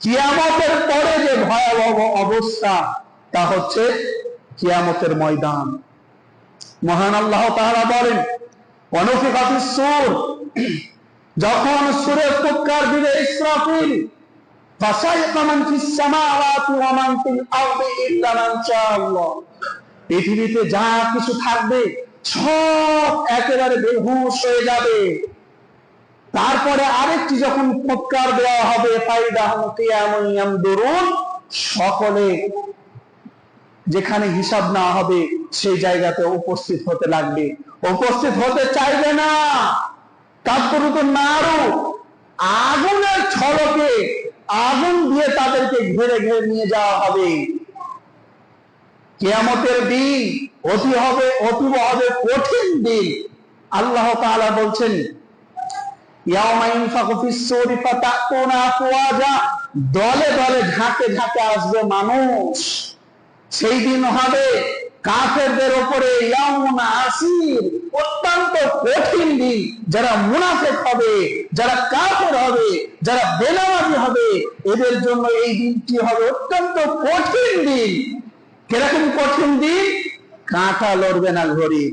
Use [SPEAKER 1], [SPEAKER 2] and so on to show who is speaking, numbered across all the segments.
[SPEAKER 1] কিয়ামতের পরে যে ভয়াবহ অবস্থা তা হচ্ছে কিয়ামতের ময়দান। মহান আল্লাহ তাআলা বলেন, ওয়ানুফিখা ফিস সূর, যখন সূরে ফুৎকার দিবে ইসরাফিল, ফাসাইকা মান ফিস সামাওয়াতি ওয়া মান ফিল আরদি ইল্লা মান শাআল্লাহ, পৃথিবীতে যা কিছু থাকবে সব একেবারে বেহুশ হয়ে যাবে। তারপরে আরেকটি যখন ফুৎকার দেওয়া হবে, ফাইদাহুম কিয়ামুন ইয়ানদুরুন, সকলে যেখানে হিসাব না হবে সেই জায়গাতে উপস্থিত হতে লাগবে। উপস্থিত হতে চাইবে না। কাফরুত নারু, আগুনের ঝলকে আগুন দিয়ে তাদেরকে ঘিরে ঘিরে নিয়ে যাওয়া হবে। কিয়ামতের দিন অতীব হবে কঠিন দিন। আল্লাহ তাআলা বলছেন, ইয়াউমা ইনফাকু ফিস সূরি ফাতাকুনা আফওয়াজা, দলে দলে ঝাঁকে ঝাঁকে আসবে মানুষ। সেই দিন হবে কাফেরদের উপরে ইয়াউমুন আসির, অত্যন্ত কঠিন দিন। যারা মুনাফিক হবে, যারা কাফের হবে, যারা বেনামাজি হবে, এদের জন্য এই দিনটি হবে অত্যন্ত কঠিন দিন। কিরকম কঠিন দিন? কাঁটা লড়বে না ঘড়ি।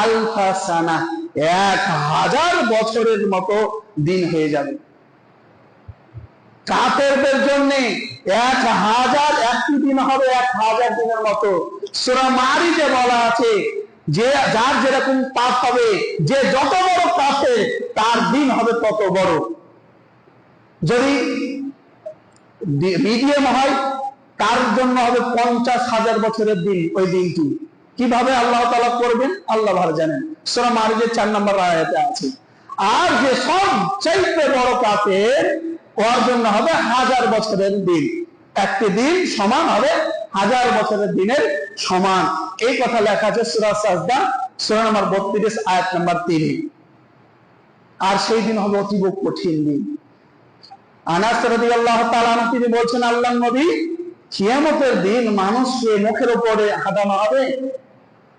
[SPEAKER 1] আলফা সানা, 1000 বছরের মতো দিন হয়ে যাবে কাফেরদের জন্য। 1000 একটি দিন হবে 1000 দিনের মতো। সূরা মারিজে বলা আছে যে যার যেরকম পাপ হবে, যে যত বড় কাফের তার দিন হবে তত বড়। যদি মিডিয়াম হয় তার জন্য হবে 50,000 বছরের দিন। ওই দিনটি কিভাবে আল্লাহ তাআলা করবেন আল্লাহ ভালো জানেন। সূরা মারিজের 4 নম্বর আয়াতে আছে। আর যে সবচাইতে বড় কাফের, ওর জন্য হবে 1000 বছরের দিন। একটি দিন সমান হবে 1000 বছরের দিনের সমান। এই কথা লেখা আছে সূরা সাজদা সূরা নম্বর 32 আয়াত নম্বর 3। আর সেই দিন হবে অতীব কঠিন দিন। আনাস রাদিয়াল্লাহু তাআলা তিনি বলছেন, আল্লাহর নবী, কিয়ামতের দিন মানুষকে মুখের উপরে হাঁটানো হবে।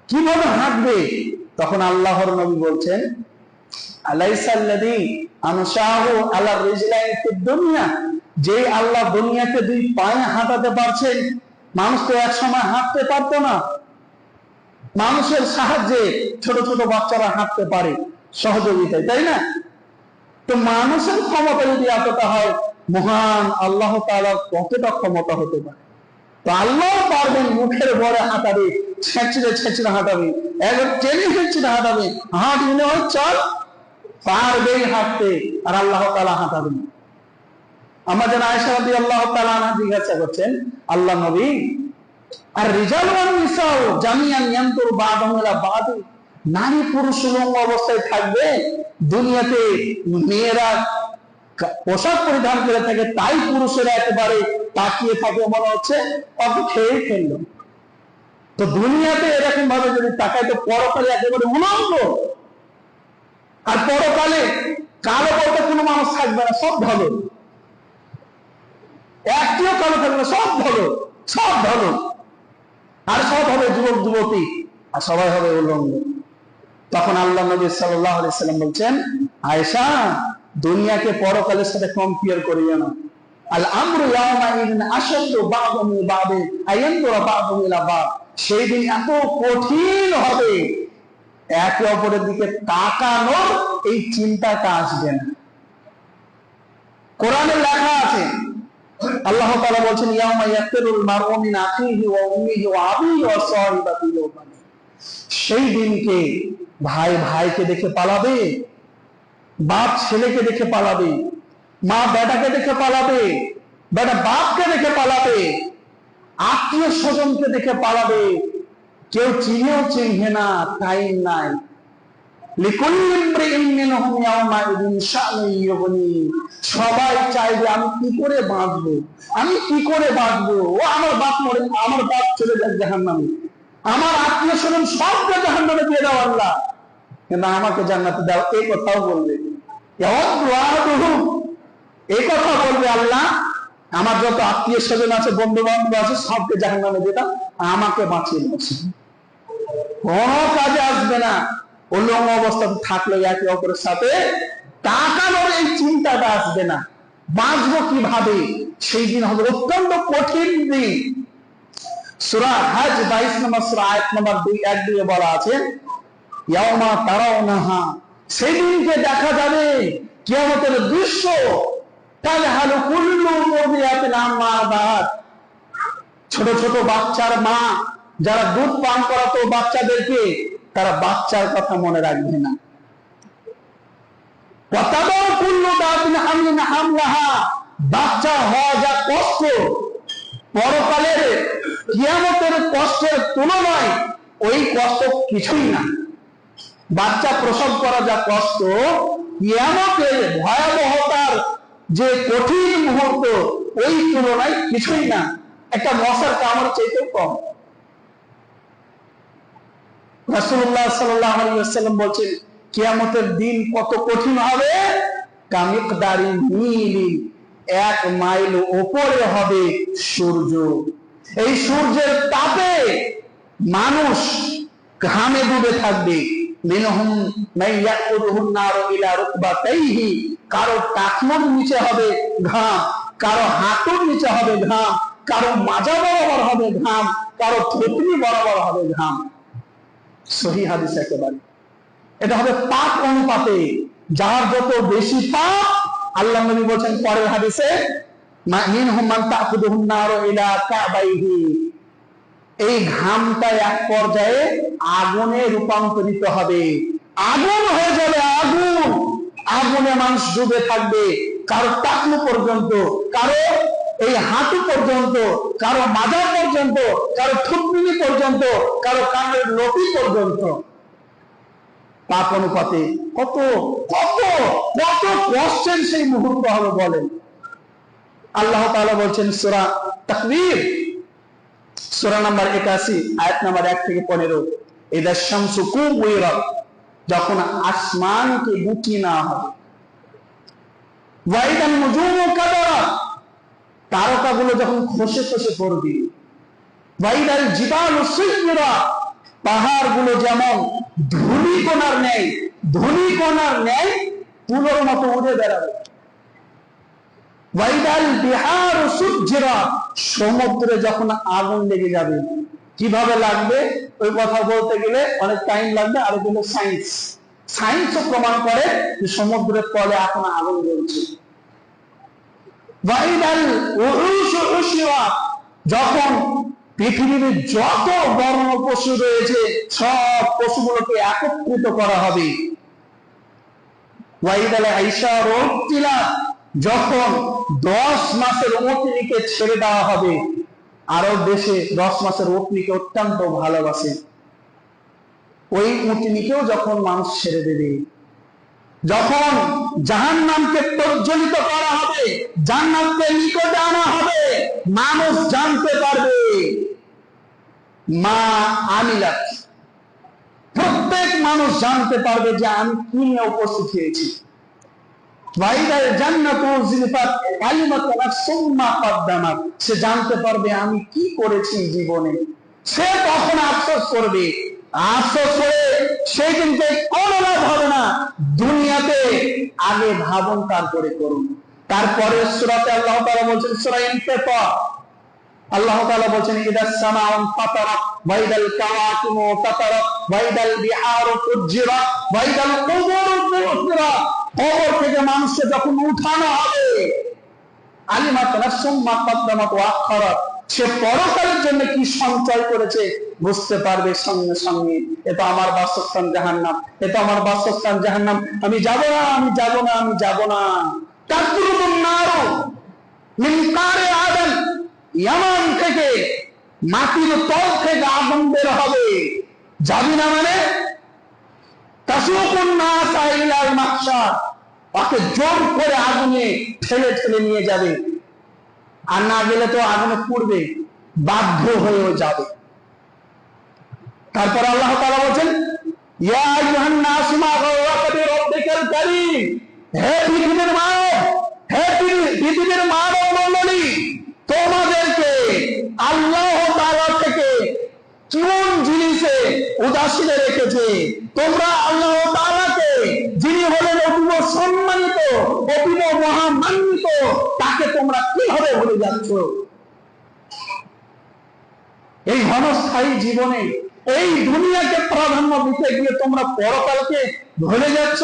[SPEAKER 1] কিভাবে হাঁটবে? তখন আল্লাহর নবী বলছেন, আলাইসাল্লাযী আমশাহু আলা রিজলাইনি ফিদ দুনিয়া, যে আল্লাহ দুনিয়াতে 2 পায়ে হাঁটাতে পারছেন। মানুষ তো এক সময় হাঁটতে পারতো না। মানুষের সাহায্যে ছোট ছোট বাচ্চারা হাঁটতে পারে, সহযোগিতায়, তাই না? তো মানুষের ক্ষমতা যদি এতটা হয়, মহান আল্লাহ তাআলার কতটা ক্ষমতা হতে পারে? তো আল্লাহ পারবেন মুখের ভরে হাঁটাবে, ছেঁচড়ে ছেঁচড়ে হাঁটাবে, একবার টেনে ছেঁচড়ে হাঁটাবে। হাঁট মনে হয় চল, পারবেই হাঁটতে, আর আল্লাহ তাআলা হাঁটাবেন। আমাদের আয়েশা রাদিয়াল্লাহু তাআলা আনহা জিজ্ঞাসা করছেন, আল্লাহ নবী, আর রিজাল ওয়ান নিসাও জামিয়ান ইয়ানতুরু বা'দুহুম ইলা বা'দ, নারী পুরুষ উলঙ্গ অবস্থায় থাকবে। দুনিয়াতে মেয়েরা পোশাক পরিধান করে থাকে, তাই পুরুষেরা একেবারে তাকিয়ে থাকে, মনে হচ্ছে ওকে খেয়ে ফেললো। তো দুনিয়াতে এরকম ভাবে যদি তাকায়, তো পরকালে একেবারে উলঙ্গ। আর পরকালে কালো বলতে কোনো মানুষ থাকবে না, সব ভালো। একটিও কালো থাকবে না, সব ভালো, সব ভালো। আর সব হবে যুবক যুবতী, আর সবাই হবে উলঙ্গ। তখন আল্লাহ নবী সাল্লাল্লাহু আলাইহি সাল্লাম বলছেন, আয়েশা, দুনিয়াকে পরকালের সাথে কম্পেয়ার করিও না। আল আমরু ইয়াওমা ইযিন আশাদ্দু বা'দুহুম লিবা'দ আয়ানদুরা বা'দুহুম ইলা বা'দ, সেই দিন এত কঠিন হবে, একে অপরের দিকে তাকানোর এই চিন্তাটা আসবে না। কোরআনে লেখা আছে, আল্লাহ তাআলা বলছেন, ইয়াওমা ইয়াফিরুল মারউ মিন আখিহি ওয়া উম্মিহি ওয়া আবিহি ওয়া সাহিবাতিহি ওয়া বানিহি, সেই দিনকে ভাই ভাইকে দেখে পালাবে, বাপ ছেলেকে দেখে পালাবে, মা বেটাকে দেখে পালাবে, বেটা বাপকে দেখে পালাবে, আত্মীয় স্বজনকে দেখে পালাবে। কেউ চিনেও চিনবে না, টাইম নাই। লিকুল্লি ইমরিইন মিনহুম ইয়াওমা ইযিন শা'নুন ইউগনি, সবাই চাইবে আমি কি করে বাঁচবো, আমি কি করে বাঁচবো। ও আমার বাপ মরে, আমার বাপ চলে যাক জাহান্নামে, আমার আত্মীয় স্বজন সবকে জাহান্নামে দিয়ে দাও আল্লাহ, কিন্তু আমাকে জান্নাতে দাও। এই কথাও বলবে, এই কথা বলবে, আল্লাহ আমার যত আত্মীয় স্বজন আছে, বন্ধু বান্ধব আছে, সবকে জাহান্নামে দিয়ে দাও, আমাকে বাঁচিয়ে বসে। কোনো কাজে আসবে না। উলঙ্গ অবস্থাতে থাকলে একে অপরের সাথে তাকানোর এই চিন্তাটা আসবে না। বাঁচবো কিভাবে, সেই দিন হবে অত্যন্ত কঠিন দিন। সূরা হজ 22 নম্বর সূরা আয়াত নম্বর 2 বলা আছে, ইয়াউমা তারাউনাহা, সেদিনকে দেখা যাবে কিয়ামতের দৃশ্য, তাজহালু কুল্লু মুরদিআতিন আম্মা আরদাআত, ছোট ছোট বাচ্চার মা যারা দুধ পান করাতো বাচ্চাদেরকে, তারা বাচ্চার কথা মনে রাখবে না। ওয়াতাবাউ কুল্লু দাতিন হামলিন হামলাহা, বাচ্চা হওয়া যা কষ্ট, পরকালের কিয়ামতের কষ্টের তুলনায় ওই কষ্ট কিছুই না। বাচ্চা প্রসব করা যা কষ্ট, কিয়ামতের ভয়াবহতার যে কঠিন মুহূর্ত, ওই তুলনায় কিছুই না, একটা মশার কামড় চাইতেও কম। রাসূলুল্লাহ সাল্লাল্লাহু আলাইহি ওয়াসাল্লাম বলেন, কিয়ামতের দিন কত কঠিন হবে, কামিকদারি মিলি, 1 মাইল উপরে হবে সূর্য। এই সূর্যের তাপে মানুষ ঘামে ডুবে থাকবে। মিনহুম মাইয়াকুরুহুন নারু ইলা রুকবাতাইহি, কারো টাকনোর নিচে হবে ঘাম, কারো হাঁটুর নিচে হবে ঘাম, কারো মাজা বরাবর হবে ঘাম, কারো থুতনি বরাবর হবে ঘাম। সহিহ হাদিস একেবারে। এটা হবে পাপ অনুপাতে, যার যত বেশি পাপ, আল্লাহ নবী বলেন পরের হাদিসে, মিনহুম মান তাকুদুহুন নারু ইলা কাবাইহি, এই ঘামটা এক পর্যায়ে আগুনে রূপান্তরিত হবে, আগুন হয়ে যাবে, আগুন, আগুনে মানুষ ডুবে থাকবে, কারো টাকনু পর্যন্ত, কারো এই হাঁটু পর্যন্ত, কারো মাজা পর্যন্ত, কারো থুতনি পর্যন্ত, কারো কানের লতি পর্যন্ত। পাপ অনুপাতে কত কত কত কষ্টের সেই মুহূর্ত হবে বলেন। আল্লাহ তাআলা বলছেন সূরা তাকবীর সূরা নাম্বার 81 আয়াত নাম্বার 1 থেকে 15, ইদা শামসু কুবিরাত, যখন আসমানকে গুটিয়ে নেওয়া হবে, ওয়াইদান নুজুমু কাদারাত, তারকাগুলো যখন খসে খসে পড়বে, ওয়াইদাল জিবালু সুইরাত, পাহাড়গুলো যেমন ধূলিকণার ন্যায় তুলোর মতো উড়ে বেড়াবে, ওয়াইদাল বিহারু সুজ্জিরাত, সমুদ্রে যখন আগুন লেগে যাবে, কিভাবে লাগবে ওই কথা বলতে গেলে অনেক টাইম লাগবে, আর এগুলো সায়েন্সও প্রমাণ করে যে সমুদ্রের তলে এখন আগুন জ্বলছে। ওয়াইদাল উহুশু উশিরাত, যখন পৃথিবীর যত বর্ণ পশু রয়েছে সব পশুগুলোকে একত্রিত করা হবে। ওয়াইদাল আইশার উতিলাত, যখন 10 মাসের উটনীকে ছেড়ে দেওয়া হবে, আরব দেশে 10 মাসের উটনীকে অত্যন্ত ভালোবাসে, ওই উটনীকেও যখন মানুষ ছেড়ে দেবে, যখন জাহান্নামকে প্রজ্বলিত করা হবে, জান্নাতকে নিকটে আনা হবে, মানুষ জানতে পারবে মা আমিলাত, প্রত্যেক মানুষ জানতে পারবে যে আমি কি নিয়ে উপস্থিত হয়েছি। সে জানতে পারবে আমি কি করেছি জীবনে, সে তখন আফসোস করবে, আফসোস করে সেই দিনকে কোনো লাভ হবে না। দুনিয়াতে আগে ভাবুন, তারপরে করুন। তারপরে সূরাতে আল্লাহ তাআলা বলছেন, সূরা ইনফিতার, আল্লাহ তাআলা বলছেন, ইদাস সামাউন ফাতারাত ওয়াইদাল কাওয়াকিবু তাতারাত ওয়াইদাল বিহারু ফুজ্জিরাত ওয়াইদাল কুবুরু বু'থিরাত, কবর থেকে মানুষকে যখন উঠানো হবে, আলিমাত নাফসুম মা কদ্দামাত ওয়া আখারাত, সে পরকালের জন্য কি সঞ্চয় করেছে বুঝতে পারবে সঙ্গে সঙ্গে, এটা আমার বাসস্থান জাহান্নাম, এটা আমার বাসস্থান জাহান্নাম, আমি যাব না, আমি যাব না, আমি যাব না। তাকরুবুন নারু মিন কারে আদম, ইয়ামান থেকে, মাটির তল থেকে আগুন বের হবে, যাবি না মানে তাসুকুন নাস ইলাল মাহশার, ওকে জোর করে আগুনে ঠেলে ঠেলে নিয়ে যাবে, আর না গেলে তো আগুনে পুড়বে, বাধ্য হয়েও যাবে। তারপর আল্লাহ তাআলা বলেন, ইয়া আইয়ুহান নাস মা গাওয়াকা বিরাব্বিকাল কারীম, হে পৃথিবীর মানব, হে পৃথিবীর মানব মণ্ডলী, তোমাদেরকে আল্লাহ তাআলা থেকে কোন জিনিসে উদাসীন রেখেছে? তোমরা আল্লাহ তাআলাকে, যিনি হলেন অতীব সম্মানিত, অতীব মহামান্বিত, ভুলে যাচ্ছ। এই ক্ষণস্থায়ী জীবনে এই দুনিয়াকে প্রাধান্য দিতে গিয়ে তোমরা পরকালকে ভুলে যাচ্ছ।